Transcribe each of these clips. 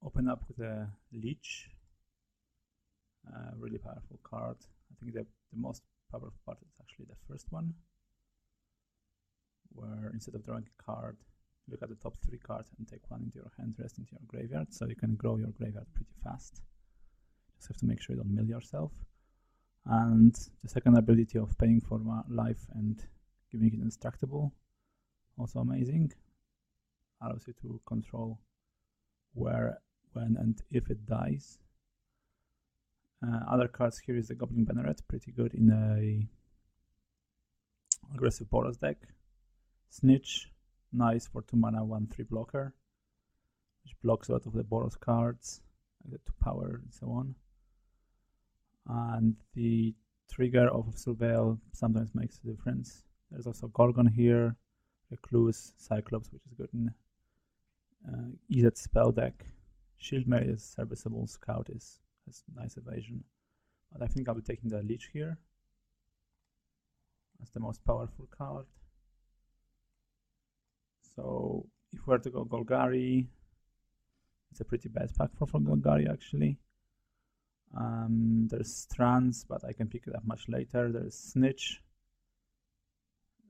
open up with a Leech. Really powerful card. I think the most powerful part is actually the first one, where instead of drawing a card, look at the top 3 cards and take one into your hand, rest into your graveyard, so you can grow your graveyard pretty fast. Just have to make sure you don't mill yourself. And the second ability of paying for life and giving it indestructible, also amazing. Allows you to control where, when, and if it dies. Other cards here is the Goblin Banneret, pretty good in a aggressive Boros deck. Snitch, nice for 2 mana, 1/3 blocker, which blocks a lot of the Boros cards, like the 2 power and so on. And the trigger of Surveil sometimes makes a difference. There's also Gorgon here, Recluse, Cyclops, which is good in EZ spell deck. Shieldmare is serviceable, Scout has nice evasion. But I think I'll be taking the Leech here. That's the most powerful card. So if we were to go Golgari, it's a pretty bad pack for Golgari actually. There's Strands, but I can pick it up much later. There's Snitch.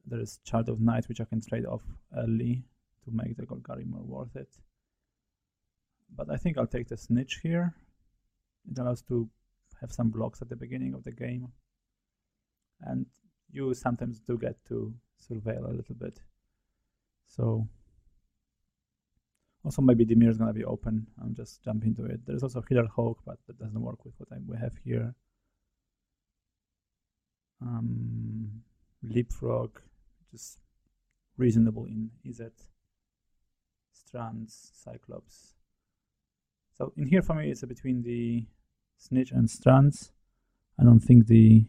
There's Child of Night, which I can trade off early to make the Golgari more worth it. But I think I'll take the Snitch here. It allows to have some blocks at the beginning of the game. And you sometimes do get to surveil a little bit. So also maybe Dimir is going to be open. I'm just jumping into it. There's also Healer Hawk, but that doesn't work with what we have here. Leapfrog, which is reasonable in EZ. Strands, Cyclops. So in here for me it's between the Snitch and Strands. I don't think the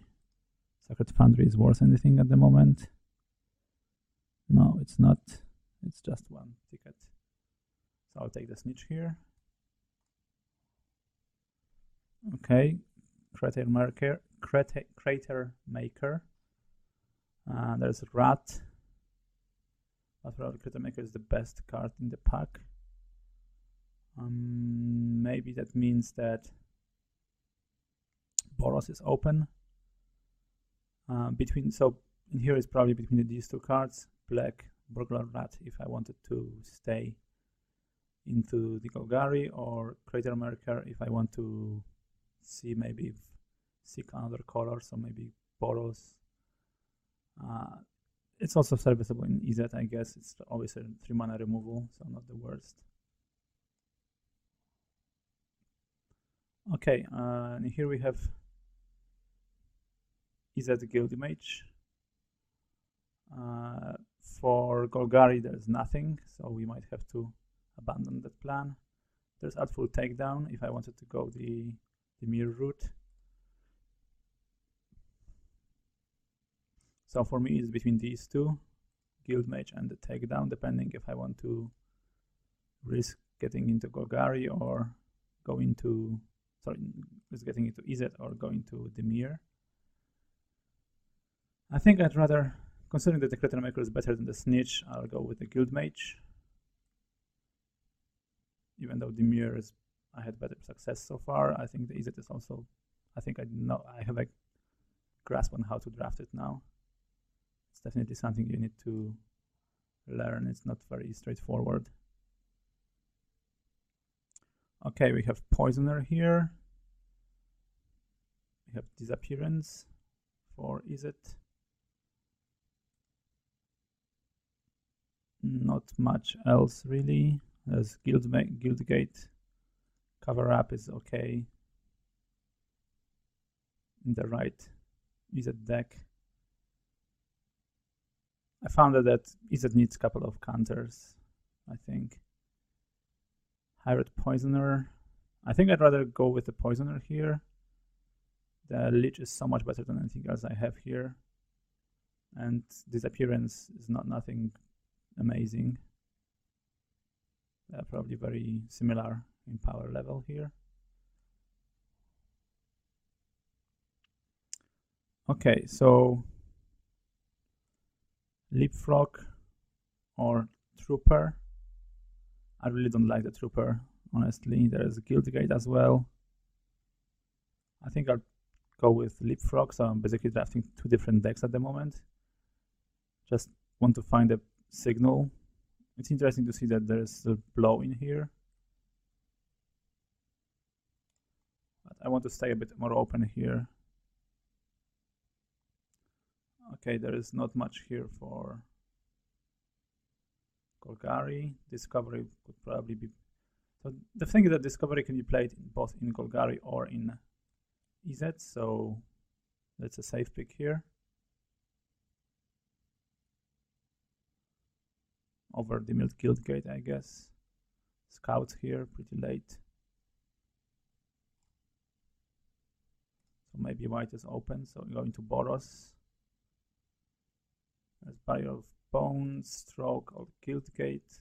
Sacred Foundry is worth anything at the moment. No, it's not. It's just 1 ticket. So I'll take the Snitch here. Okay, Crater Maker. There's Rat. But Crater Maker is the best card in the pack. Maybe that means that Boros is open. So in here is probably between these 2 cards, Black, Burglar Rat, if I wanted to stay into the Golgari, or Crater Maker if I want to see maybe seek another color, so maybe Boros. It's also serviceable in EZ, I guess. It's always a 3 mana removal, so not the worst. Okay, and here we have EZ Guild Mage. For Golgari there's nothing, so we might have to abandon that plan. There's Artful Takedown if I wanted to go the mirror route. So for me it's between these 2, Guild Mage and the Takedown, depending if I want to risk getting into Golgari or go into, risk getting into EZ or going to the mirror. I think I'd rather, considering that the Crater Maker is better than the Snitch, I'll go with the Guild Mage. Even though the mirror is, I had better success so far, I think the EZ is also, I think I have a grasp on how to draft it now. It's definitely something you need to learn. It's not very straightforward. Okay, we have Poisoner here. We have Disappearance for EZ. Not much else really. There's Guildgate. Cover Up is okay. In the right EZ deck. I found that EZ needs a couple of counters, I think. Hired Poisoner. I think I'd rather go with the Poisoner here. The Leech is so much better than anything else I have here. And Disappearance is nothing amazing. They're probably very similar in power level here. Okay, so Leapfrog or Trooper. I really don't like the Trooper. honestly. There is Guildgate as well. I think I'll go with Leapfrog, so I'm basically drafting 2 different decks at the moment. Just want to find a signal. It's interesting to see that there's still Blow in here. But I want to stay a bit more open here. Okay, there is not much here for Golgari. Discovery could probably be... So the thing is that Discovery can be played both in Golgari or in EZ, so that's a safe pick here. Over the milled Guildgate, I guess. Scout here, pretty late. So maybe white is open, so going to Boros. There's Barrier of Bones, Stroke, or Guildgate.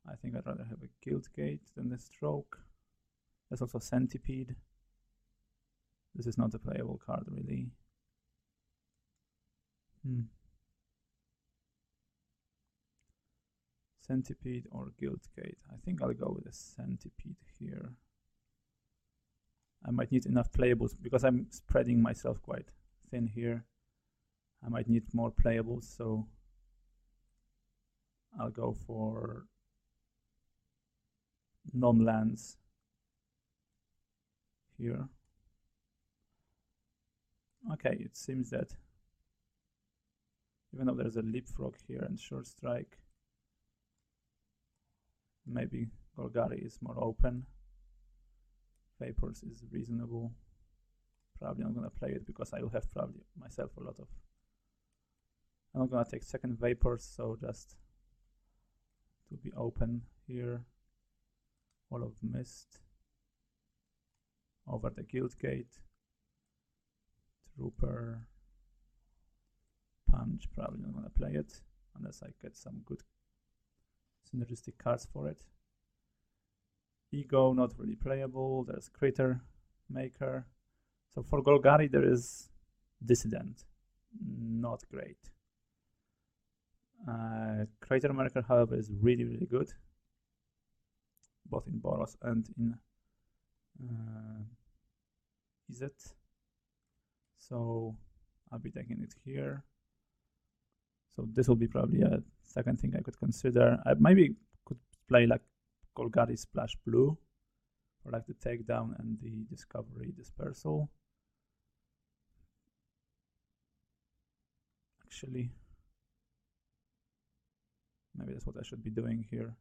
I think I'd rather have a Guildgate than a Stroke. There's also Centipede. This is not a playable card, really. Centipede or Guildgate. I think I'll go with a Centipede here. I might need enough playables because I'm spreading myself quite thin here. I might need more playables, so I'll go for non-lands here. Okay, it seems that even though there's a Leapfrog here and Short Strike, maybe Golgari is more open. Vapors is reasonable. Probably not gonna play it because I will have probably myself a lot of... I'm not gonna take second Vapors, so just to be open here. Wall of Mist. Over the Guildgate. Trooper. Punch, probably not gonna play it unless I get some good synergistic cards for it. Ego, not really playable. There's Crater Maker. So for Golgari there is Dissident. Not great. Crater Maker, however, is really, really good. Both in Boros and in EZ. So I'll be taking it here. So this will be probably a second thing I could consider. I maybe could play like Golgari Splash Blue for like the takedown and the Discovery Dispersal. Actually, maybe that's what I should be doing here.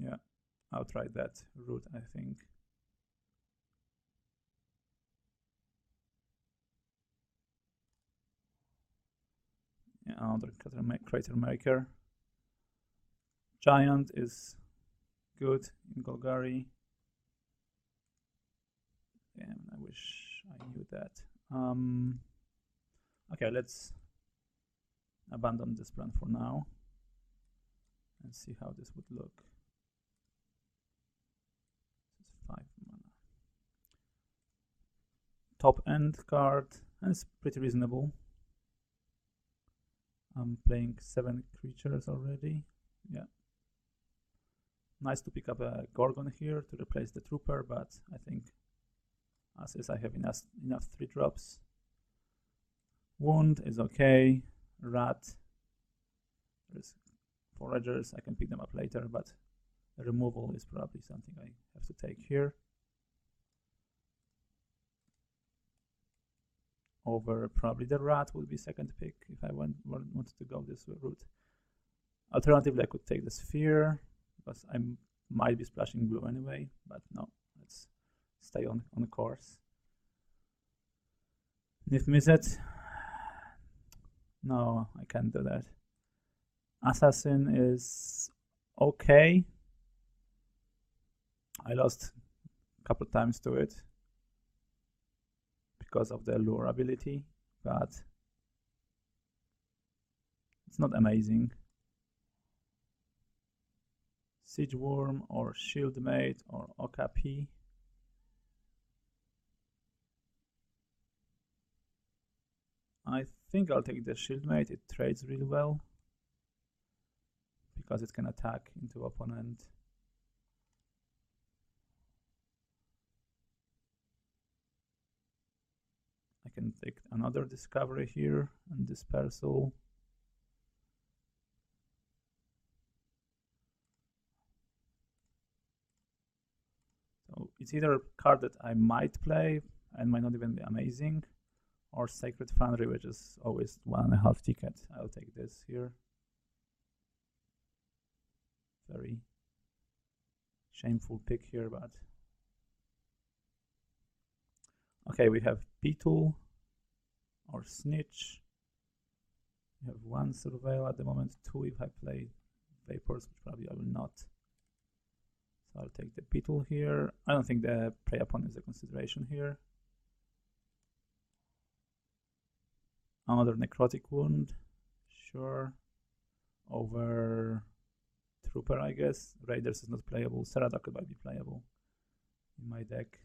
Yeah, I'll try that route, I think. Yeah, another Crater Maker. Giant is good in Golgari. Damn, I wish I knew that. Okay, let's abandon this plan for now and see how this would look. This is 5 mana. Top end card, and it's pretty reasonable. I'm playing 7 creatures already. Yeah. Nice to pick up a Gorgon here to replace the Trooper, but I think as is I have enough 3-drops. Wound is okay. Rat. There's Foragers. I can pick them up later, but the removal is probably something I have to take here. Over probably the Rat would be second pick if I wanted to go this route. Alternatively, I could take the Sphere because I might be splashing blue anyway, but no, let's stay on course. Nif Mizzet. No, I can't do that. Assassin is okay. I lost a couple times to it because of the lure ability, but it's not amazing. Siege Worm or Shieldmate or Okapi. I think I'll take the Shieldmate, it trades really well. because it can attack into opponent. I can take another discovery here and dispersal. So it's either a card that I might play and might not even be amazing, or Sacred Foundry, which is always 1.5 ticket. I'll take this here. Very shameful pick here, but okay, we have Beetle or Snitch. We have 1 Surveil at the moment, 2 if I play Vapors, which probably I will not. So I'll take the Beetle here. I don't think the Prey Upon is a consideration here. Another Necrotic Wound, sure. Over Trooper, I guess. Raiders is not playable. Saradoc might be playable in my deck,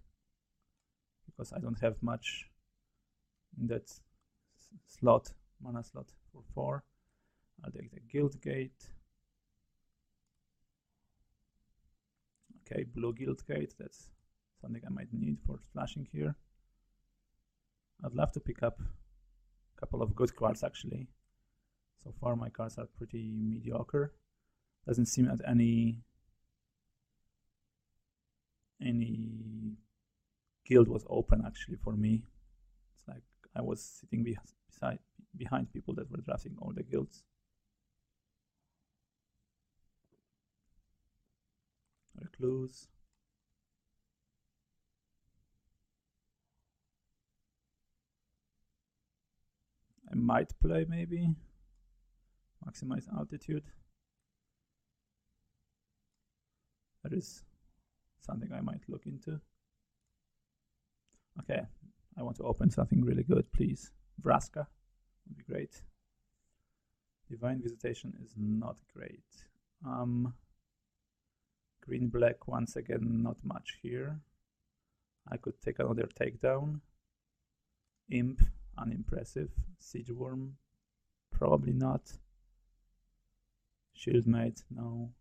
because I don't have much in that slot, mana slot for 4. I'll take the Guild Gate. Okay, blue Guild Gate, that's something I might need for splashing here. I'd love to pick up a couple of good cards actually. So far my cards are pretty mediocre. Doesn't seem that any guild was open actually for me. It's like I was sitting behind people that were drafting all the guilds. Recluse. I might play maybe maximize altitude. That is something I might look into. Okay, I want to open something really good, please. Vraska would be great. Divine Visitation is not great. Green black once again, not much here. I could take another takedown. Imp, unimpressive. Siege Worm, probably not. Shieldmate, no.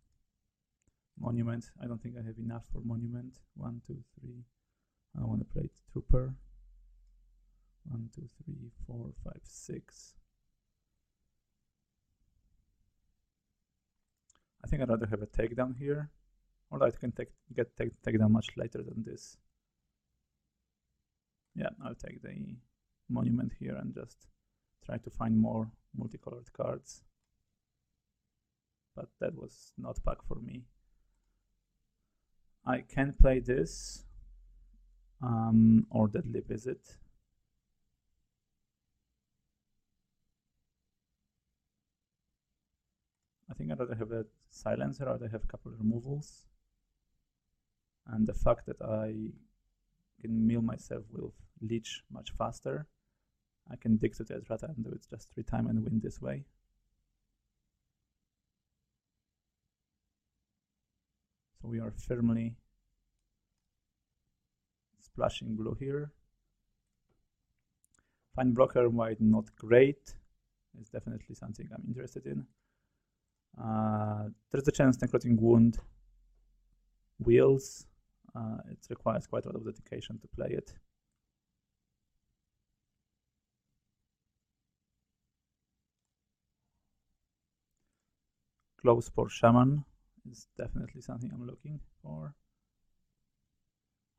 Monument, I don't think I have enough for Monument. 1, 2, 3. I want to play Trooper. 1, 2, 3, 4, 5, 6. I think I'd rather have a takedown here. Or I can get takedown much later than this. Yeah, I'll take the Monument here and just try to find more multicolored cards. But that was not pack for me. I can play this or Deadly Visit. I think I'd rather have a Silencer, or I'd have a couple of removals. And the fact that I can mill myself with Leech much faster, I can dig to the Ezrata and do it just 3 times and win this way. So we are firmly splashing blue here. Fine Blocker White, not great. It's definitely something I'm interested in. There's a chance Necrotic Wound wheels. It requires quite a lot of dedication to play it. Close for Shaman is definitely something I'm looking for.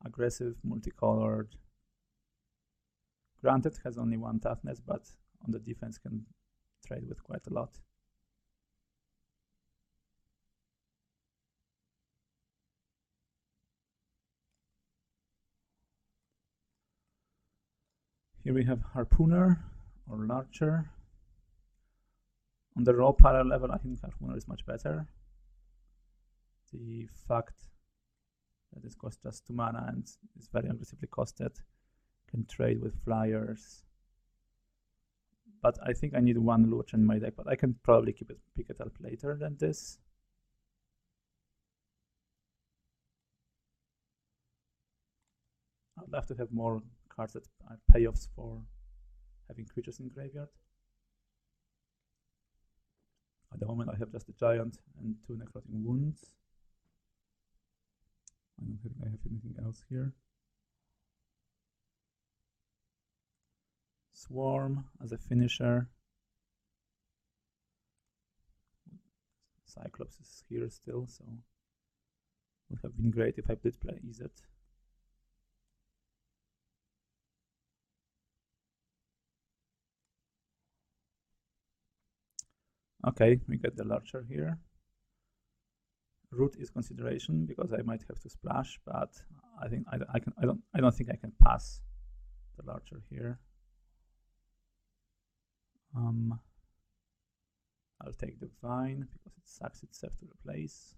Aggressive, multicolored. Granted, has only 1 toughness, but on the defense can trade with quite a lot. Here we have Harpooner or Larcher. On the raw power level, I think Harpooner is much better. The fact that this costs just 2 mana and is very aggressively costed, can trade with flyers. But I think I need 1 Lurch in my deck, but I can probably pick it up later than this. I'd love to have more cards that are payoffs for having creatures in graveyard. moment I have just a giant and 2 necrotic wounds. I don't think I have anything else here. Swarm as a finisher. Cyclops is here still, so would have been great if I did play EZ. Okay, we get the Lurcher here. Root is consideration because I might have to splash, but I think I don't think I can pass the Lurcher here. I'll take the Vine because it sucks itself to replace.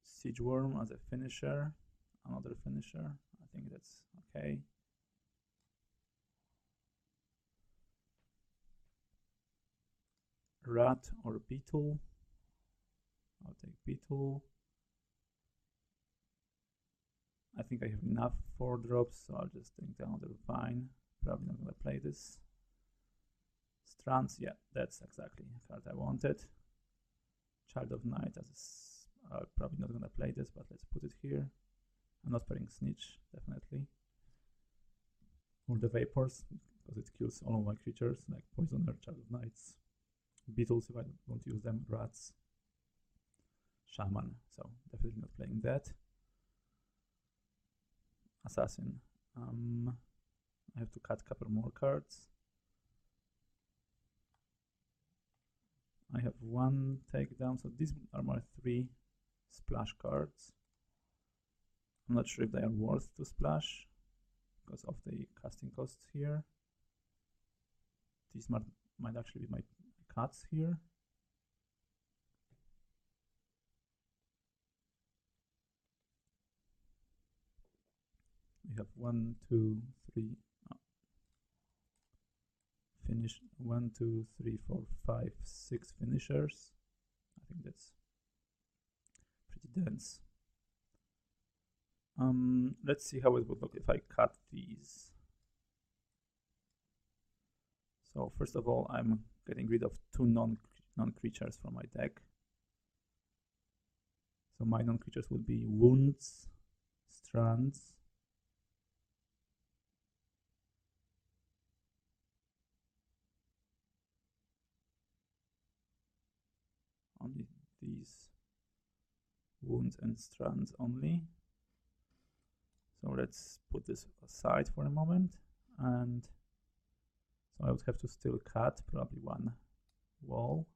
Siege Worm as a finisher, another finisher. I think that's okay. Rat or Beetle. I'll take Beetle. I think I have enough 4 drops, so I'll just take the other Vine. Probably not gonna play this. Strands, yeah, that's exactly the card I wanted. Child of Night as probably not gonna play this, but let's put it here. I'm not playing Snitch, definitely. Or the Vapors, because it kills all of my creatures, like Poisoner, Child of Nights, Beetles if I want to use them, Rats, Shaman, so definitely not playing that. Assassin. I have to cut a couple more cards. I have 1 takedown, so these are my 3 splash cards. I'm not sure if they are worth to splash because of the casting costs here. These might actually be my cuts here. We have 1, 2, 3. Finish 1, 2, 3, 4, 5, 6 finishers. I think that's pretty dense. Let's see how it would look if I cut these. So first of all, I'm getting rid of 2 non-creatures from my deck. So my non-creatures would be Wounds, Strands, only these Wounds and Strands only. So let's put this aside for a moment, and so I would have to still cut probably 1 wall.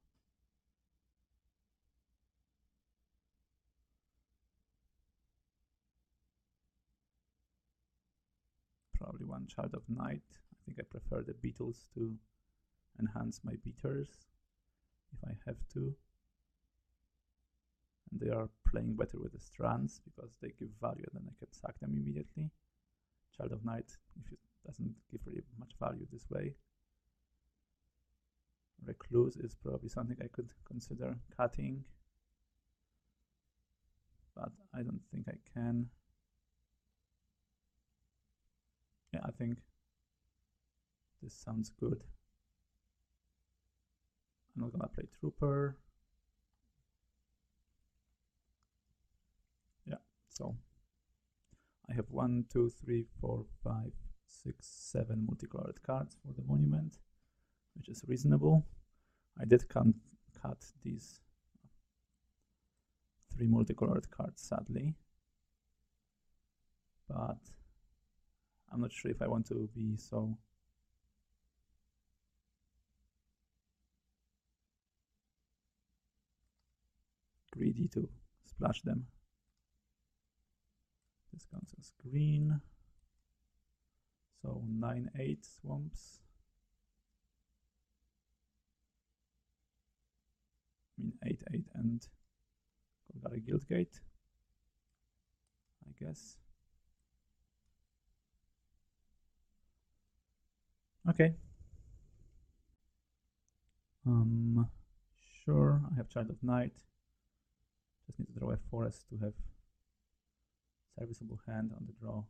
Probably 1 Child of Night. I think I prefer the Beetles to enhance my beaters if I have to. And they are playing better with the Strands because they give value and then I can sack them immediately. Child of Night, if it doesn't give really much value this way. Recluse is probably something I could consider cutting, but I don't think I can. Yeah, I think this sounds good. I'm not gonna play Trooper. Yeah, so I have 1, 2, 3, 4, 5, 6, 7 multicolored cards for the monument, which is reasonable. I did cut these 3 multicolored cards, sadly, but I'm not sure if I want to be so greedy to splash them. This counts as green, so 9/8 swamps. I mean 8/8 and Golgari Guildgate, I guess. Okay. Sure, I have Child of Night. Just need to draw a forest to have serviceable hand on the draw.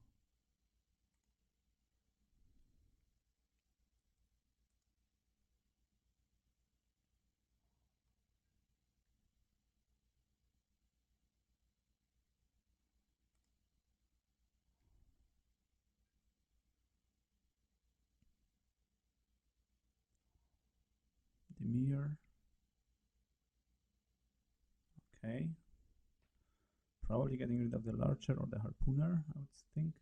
Dimir. Okay. Probably getting rid of the Lurcher or the Harpooner, I would think.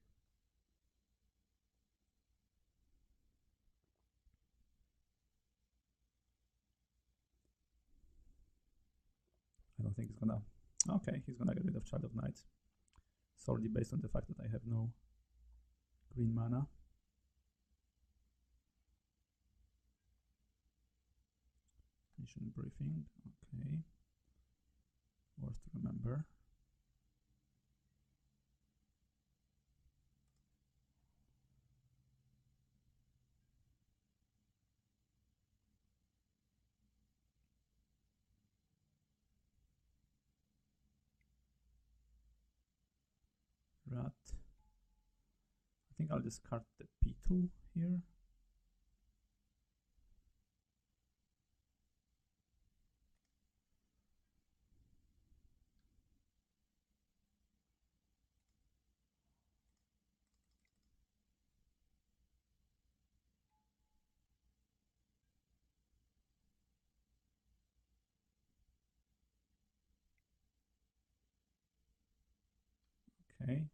I don't think he's gonna... Okay, he's gonna get rid of Child of Night. Solely based on the fact that I have no green mana. Mission briefing, okay. Worth to remember. Rat. I think I'll discard the P2 here. Okay.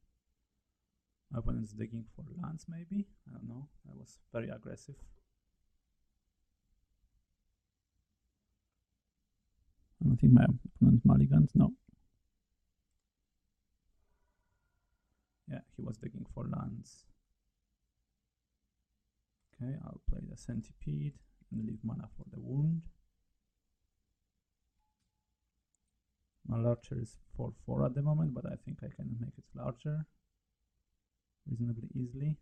My opponent's digging for lands, maybe? I don't know. That was very aggressive. I don't think my opponent mulligans, no. Yeah, he was digging for lands. Okay, I'll play the Centipede and leave mana for the Wound. My Lurcher is 4/4 at the moment, but I think I can make it larger reasonably easily.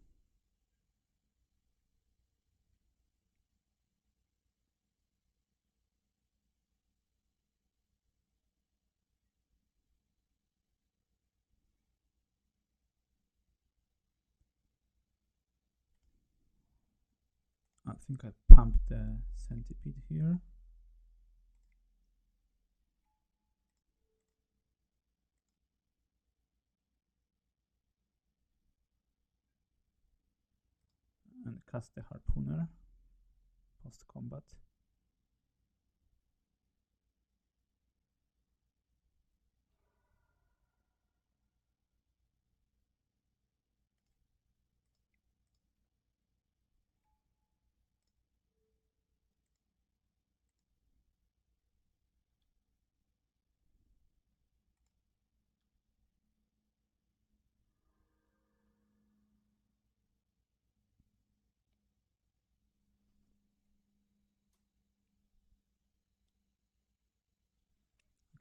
I think I pumped the Centipede here. And cast the Harpooner post-combat.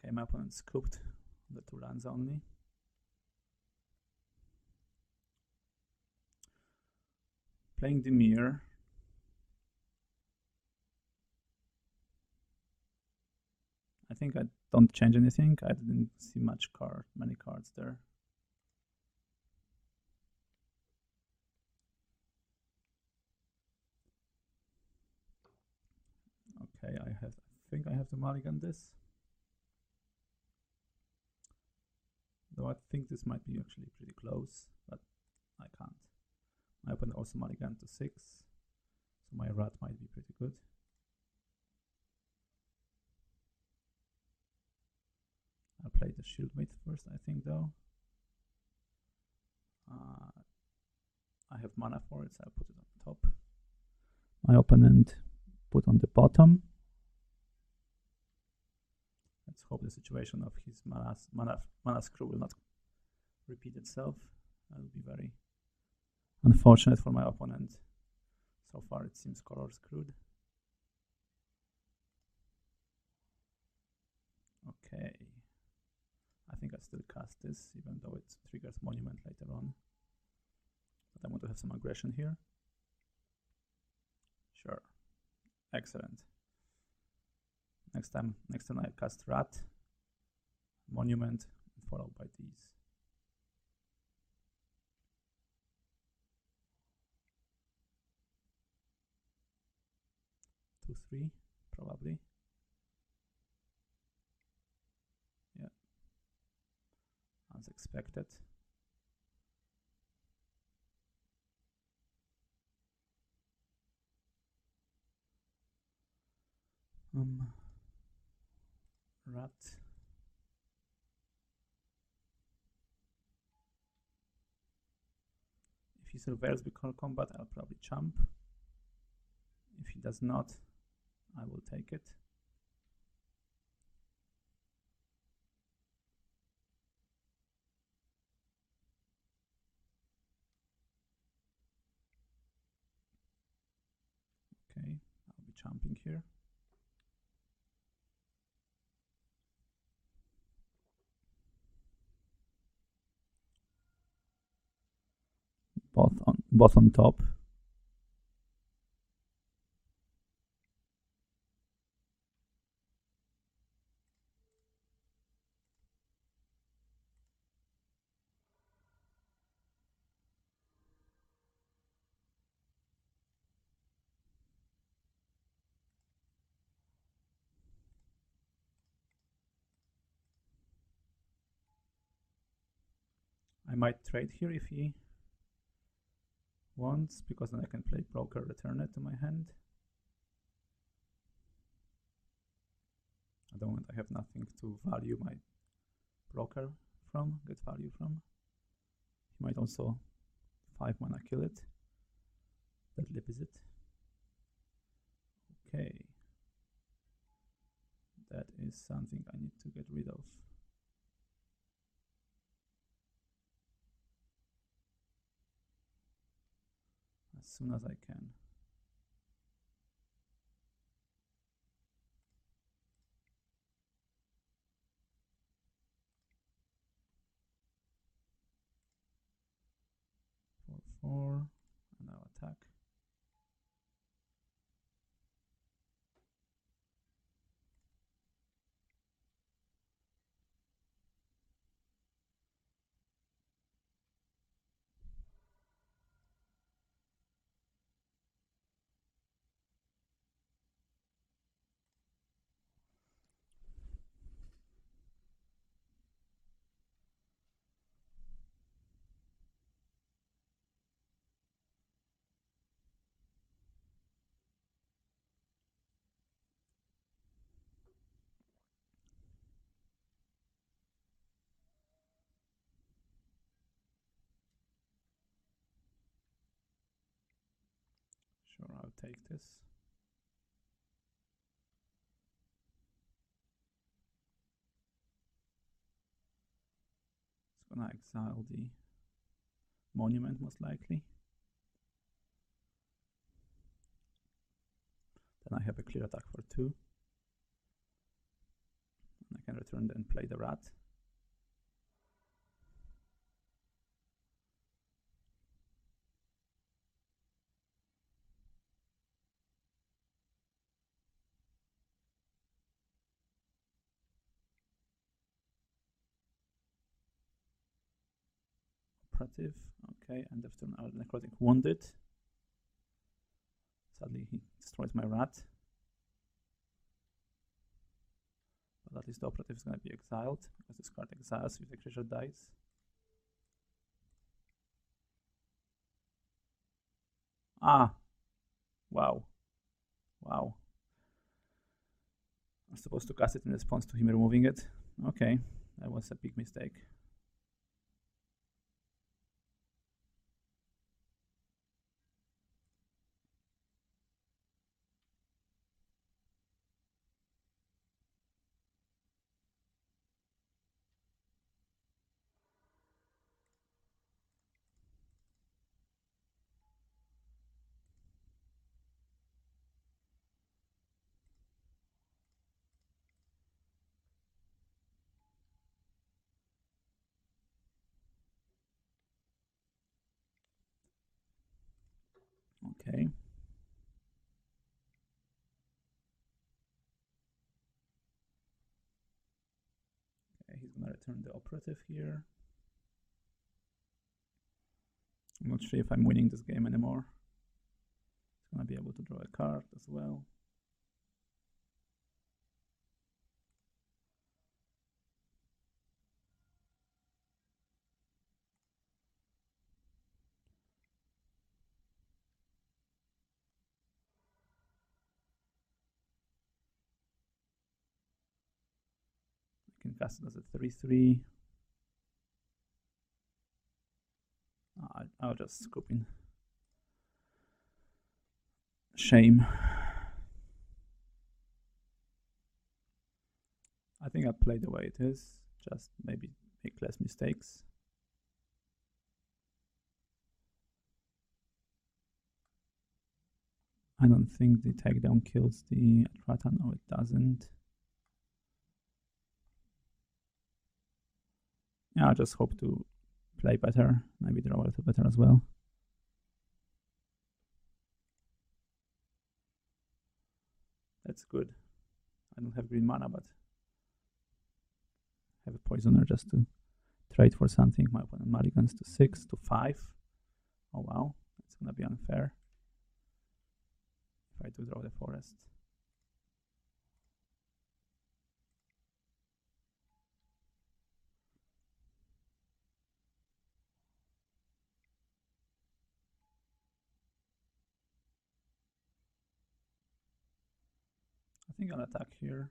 Okay, my opponent scooped the 2 lands only. Playing Dimir. I think I don't change anything. I didn't see many cards there. Okay, I think I have to mulligan this. Though I think this might be actually pretty close, but I can't. My opponent also mulligan to 6, so my rat might be pretty good. I'll play the Shieldmate first, I think, though. I have mana for it, so I'll put it on top. My opponent put on the bottom. Let's hope the situation of his mana screw will not repeat itself. That will be very unfortunate for my opponent. So far it seems color screwed. Okay. I think I still cast this, even though it triggers Monument later on. But I want to have some aggression here. Sure. Excellent. Next turn I cast Rat, Monument, followed by these. Two, 3, probably. Yeah. As expected. Rat. If he surveils before combat, I'll probably jump. If he does not, I will take it. Okay, I'll be jumping here. Both on top. I might trade here if he wants, because then I can play broker, return it to my hand. At the moment I have nothing to value my broker from, get value from. He might also 5 mana kill it. Deadly Visit. Okay. That is something I need to get rid of. As soon as I can. Four, and now attack. Sure, I'll take this. It's gonna exile the monument most likely. Then I have a clear attack for 2. And I can return and play the rat. Operative, okay, end of turn, necrotic wounded. Sadly, he destroys my rat. But at least the operative is going to be exiled, because this card exiles if the creature dies. Ah! Wow. Wow. I'm supposed to cast it in response to him removing it. Okay, that was a big mistake. Okay. Okay, he's gonna return the operative here. I'm not sure if I'm winning this game anymore. He's gonna be able to draw a card as well. cast it as a 3/3. I'll just scoop in. Shame. I think I'll play the way it is, just maybe make less mistakes. I don't think the takedown kills the Atrata. No, it doesn't. Yeah, I just hope to play better, maybe draw a little better as well. That's good. I don't have green mana, but have a poisoner just to trade for something. My opponent mulligans to 6 to 5. Oh wow, it's gonna be unfair if I do draw the forest. I think I'll attack here.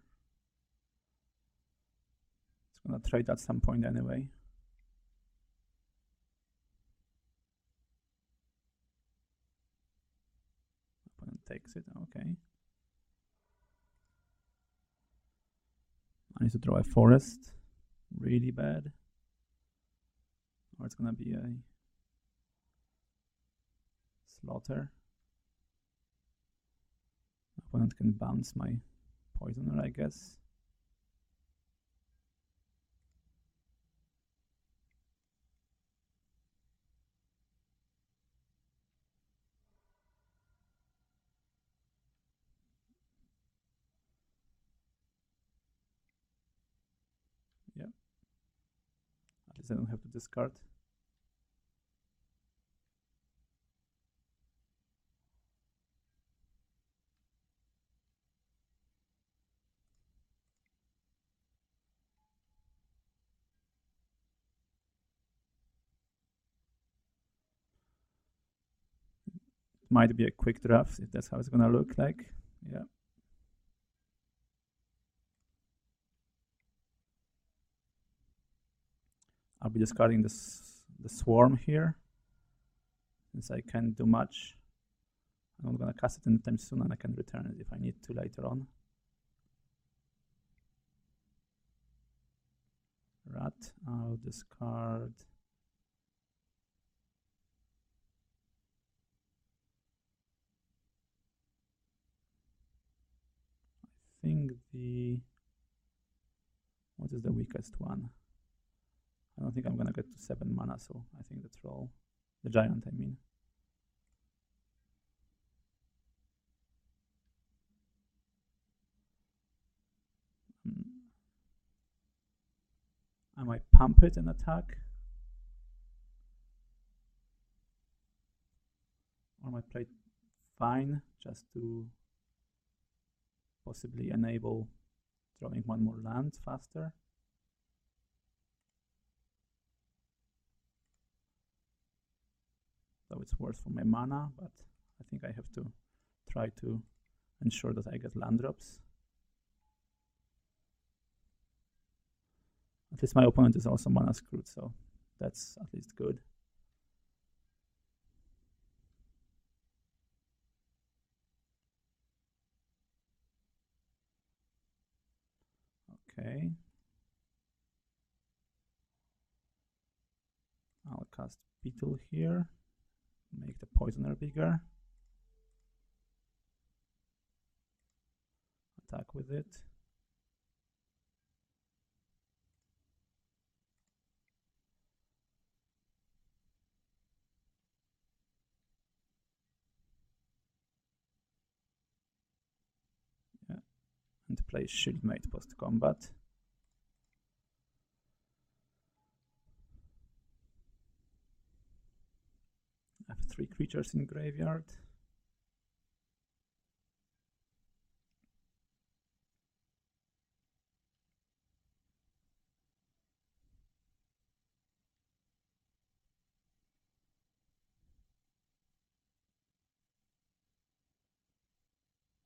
It's gonna trade at some point anyway. Opponent takes it, okay. I need to draw a forest, really bad. Or it's gonna be a slaughter. Opponent can bounce my poisoner, I guess. Yeah. At least I don't have to discard. Might be a quick draft if that's how it's gonna look like. Yeah. I'll be discarding the swarm here, since I can't do much. I'm gonna cast it anytime soon, and I can return it if I need to later on. Rat. I'll discard. I think what is the weakest one? I don't think I'm gonna get to 7 mana, so I think the troll, the giant, I mean. I might pump it and attack. Or I might play fine just to possibly enable drawing one more land faster. Though it's worse for my mana, but I think I have to try to ensure that I get land drops. At least my opponent is also mana screwed, so that's at least good. Okay. I'll cast Beetle here, make the poisoner bigger. Attack with it. Yeah, and play Shieldmate post combat. I have 3 creatures in graveyard.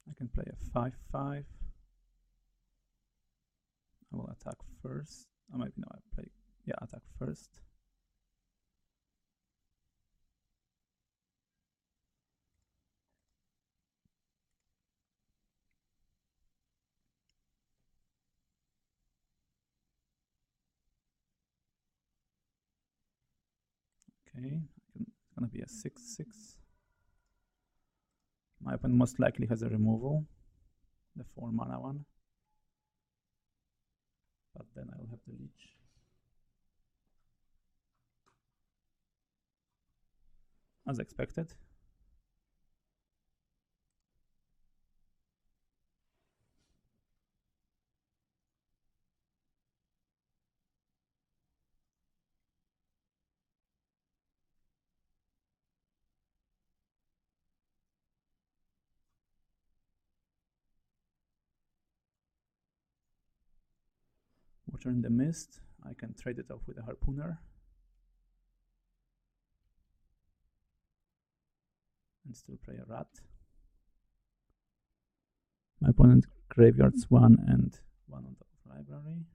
I can play a 5/5. I will attack first. Or maybe no, I play, yeah, attack first. Okay, it's gonna be a 6/6. My opponent most likely has a removal, the 4 mana one. But then I will have the leech. As expected. Water in the Mist. I can trade it off with a Harpooner. And still play a Rat. My opponent graveyards 1 and 1 on top of library.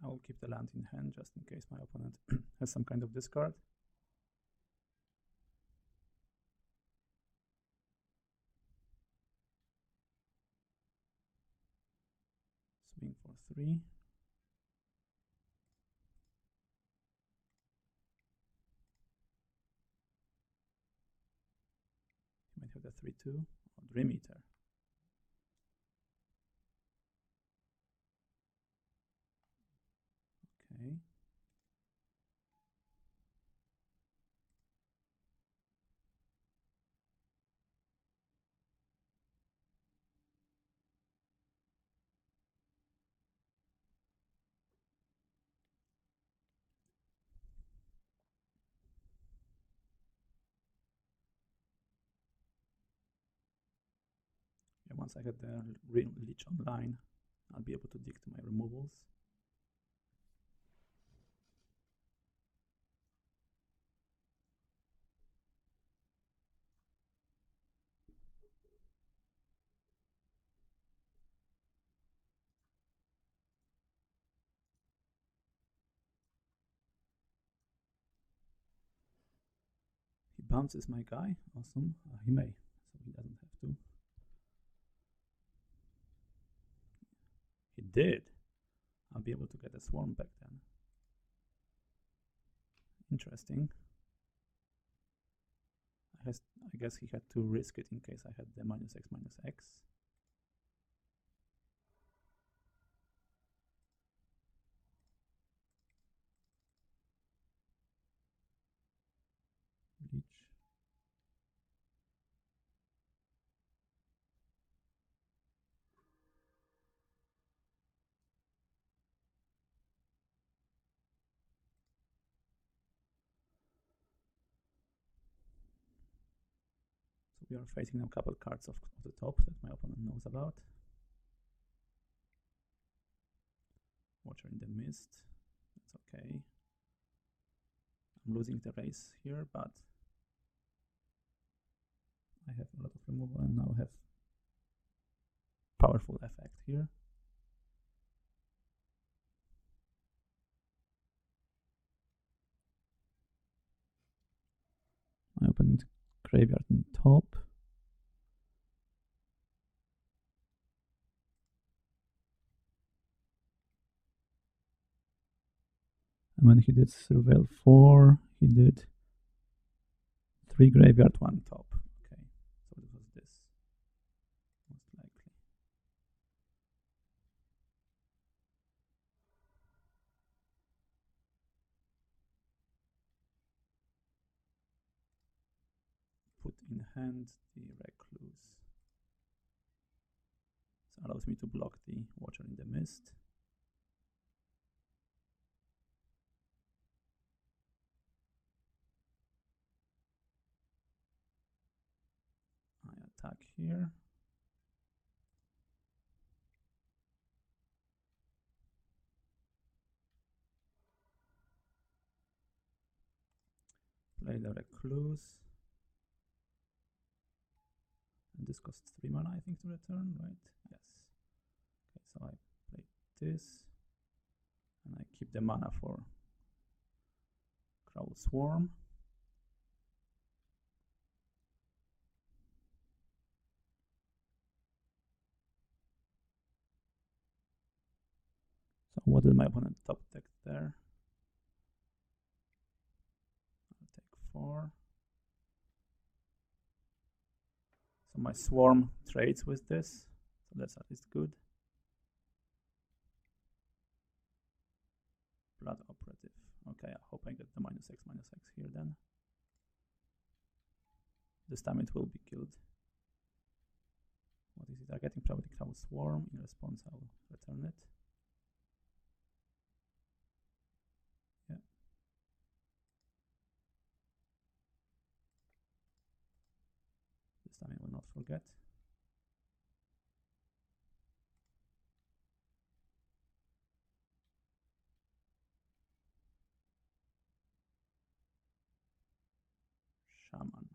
I will keep the land in hand just in case my opponent has some kind of discard. Swing for 3. He might have the 3/2 or Dream Eater. Okay. Yeah, once I get the leech online, I'll be able to dig to my removals. He bounces my guy. Awesome. He may, so he doesn't have to. He did. I'll be able to get a swarm back then. Interesting. I guess he had to risk it in case I had the -X/-X. Leech. So we are facing a couple cards off the top that my opponent knows about. Water in the Mist. That's okay. I'm losing the race here, but I have a lot of removal and now have powerful effect here. My opponent graveyard on top. And when he did Surveil 4, he did 3 graveyard, 1 top. Okay, so it was this, most likely. in hand the Recluse. So allows me to block the Watcher in the Mist. I attack here. Play the Recluse. And this costs 3 mana, I think, to return, right? Yes. Okay, so I play this. And I keep the mana for Crow Swarm. So what did my opponent top deck there? I'll take 4. So my Swarm trades with this, so that's at least good. Blood Operative. Okay, I hope I get the -X here then. This time it will be killed. What is it targeting? Probably Crow Swarm. In response, I'll return it. Yeah. This time I will not forget. Shaman.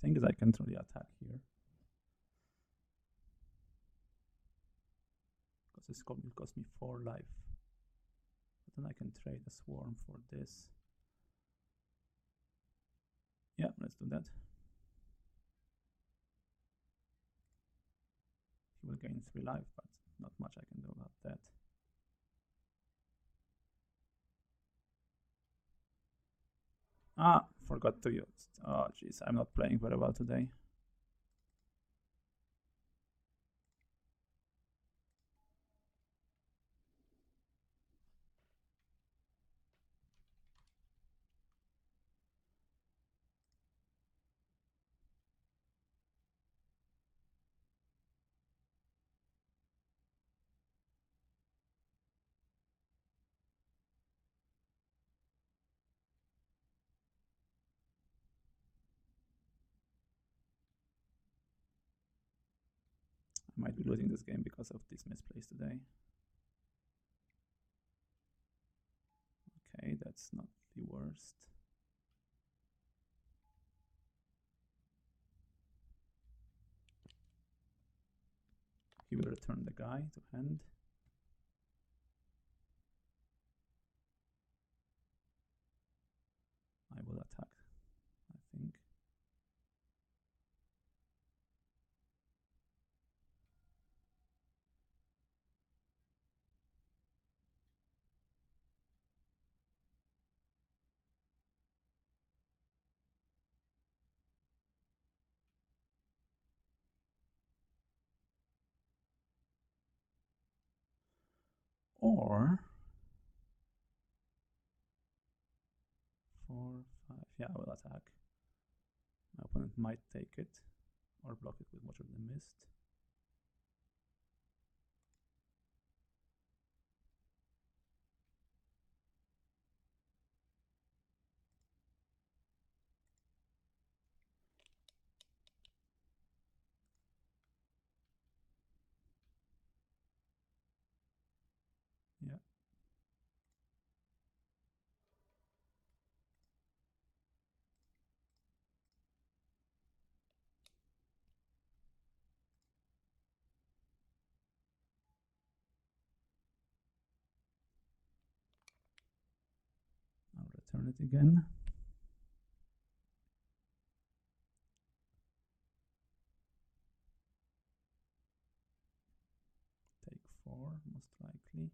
Thing is, I can't really attack here. Because this will cost me 4 life. But then I can trade a Swarm for this. Yeah, let's do that. He will gain 3 life, but not much I can do about that. Ah, forgot to use. Oh, jeez, I'm not playing very well today. I might be losing this game because of this misplays today. Okay, that's not the worst. He will return the guy to hand. I will attack, I think. Or 4, 5. Yeah, I will attack. My opponent might take it or block it with Watcher in the Mist. Yeah. I'll return it again. Take 4, most likely.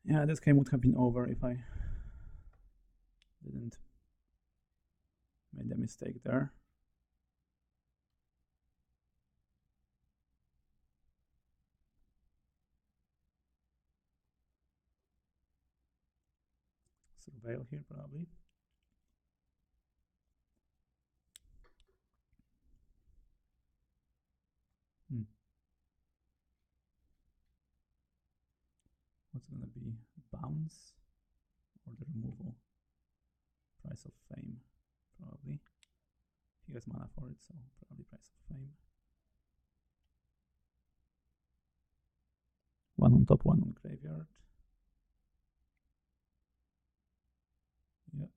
Yeah, this game would have been over if I didn't made a mistake there. Surveil here probably. What's gonna be bounce or the removal? Price of fame, probably. He has mana for it, so probably price of fame. One on top, one on graveyard. Yeah.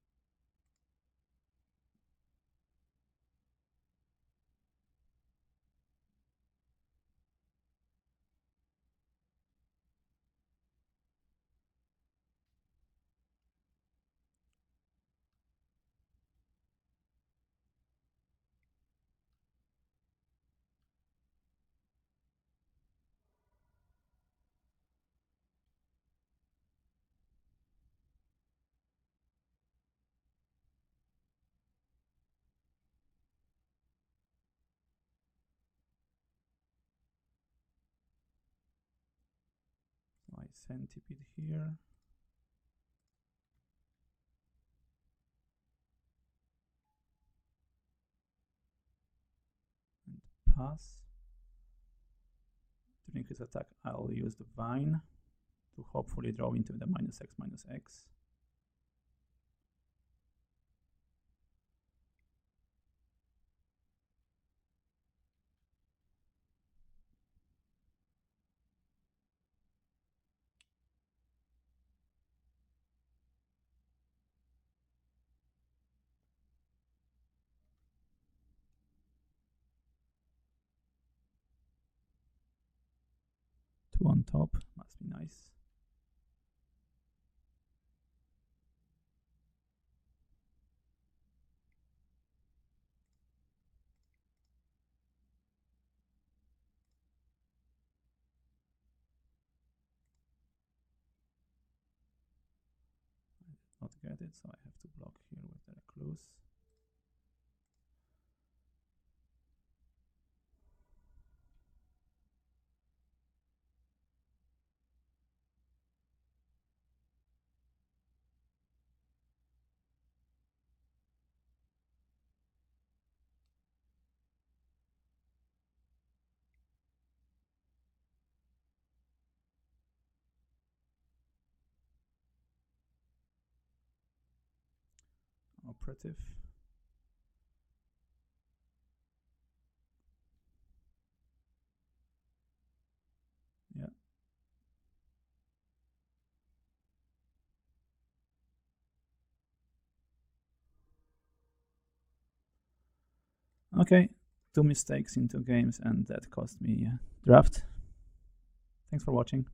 So I centipede here. And pass. During his attack, I'll use the vine to hopefully draw into the -X/-X. Two on top, must be nice. Not get it, so I have to block here with the recluse. Operative. Yeah. Okay, 2 mistakes in 2 games, and that cost me draft. Thanks for watching.